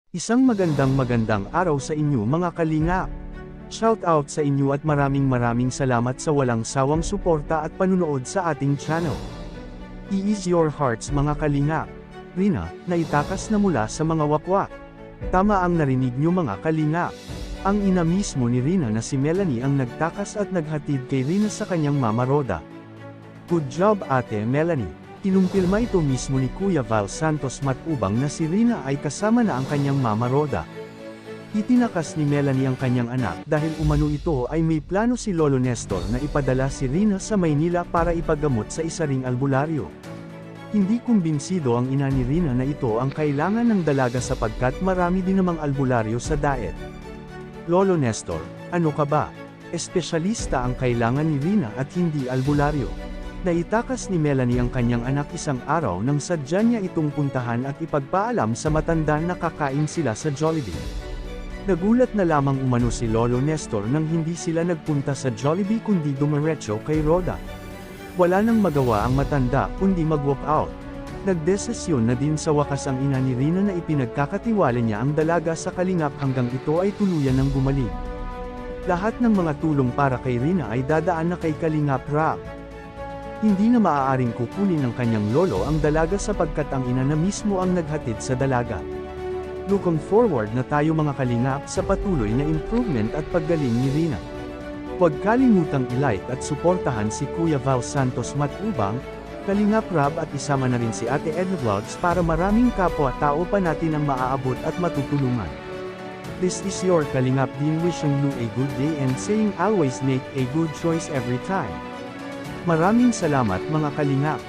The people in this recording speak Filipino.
Isang magandang araw sa inyo mga kalingap. Shout out sa inyo at maraming salamat sa walang sawang suporta at panunood sa ating channel. I-ease your hearts mga kalingap. Rina, naitakas na mula sa mga wakwak. Tama ang narinig nyo mga kalingap. Ang ina mismo ni Rina na si Melanie ang nagtakas at naghatid kay Rina sa kanyang mama Roda. Good job ate Melanie. Kinumpirma ito mismo ni Kuya Val Santos Matubang na si Rina ay kasama na ang kanyang mama Roda. Itinakas ni Melanie ang kanyang anak dahil umano ito ay may plano si Lolo Nestor na ipadala si Rina sa Maynila para ipagamot sa isa ring albularyo. Hindi kumbinsido ang ina ni Rina na ito ang kailangan ng dalaga sapagkat marami din namang albularyo sa daet. Lolo Nestor, ano ka ba? Espesyalista ang kailangan ni Rina at hindi albularyo. Naitakas ni Melanie ang kanyang anak isang araw nang sadya niya itong puntahan at ipagpaalam sa matanda na kakain sila sa Jollibee. Nagulat na lamang umano si Lolo Nestor nang hindi sila nagpunta sa Jollibee kundi dumiretso kay Roda. Wala nang magawa ang matanda kundi mag-walk out. Nagdesisyon na din sa wakas ang ina ni Rina na ipinagkakatiwala niya ang dalaga sa kalingap hanggang ito ay tuluyan ng gumaling. Lahat ng mga tulong para kay Rina ay dadaan na kay Kalingap Rab. Hindi na maaaring kukunin ng kanyang lolo ang dalaga sapagkat ang ina na mismo ang naghatid sa dalaga. Looking forward na tayo mga kalingap sa patuloy na improvement at paggaling ni Rina. Huwag kalimutang i-like at suportahan si Kuya Val Santos Matubang, Kalingap Rab at isama na rin si Ate Edna Vlogs para maraming kapwa-tao pa natin ang maaabot at matutulungan. This is your Kalingap Dean wishing you a good day and saying always make a good choice every time. Maraming salamat mga kalingap.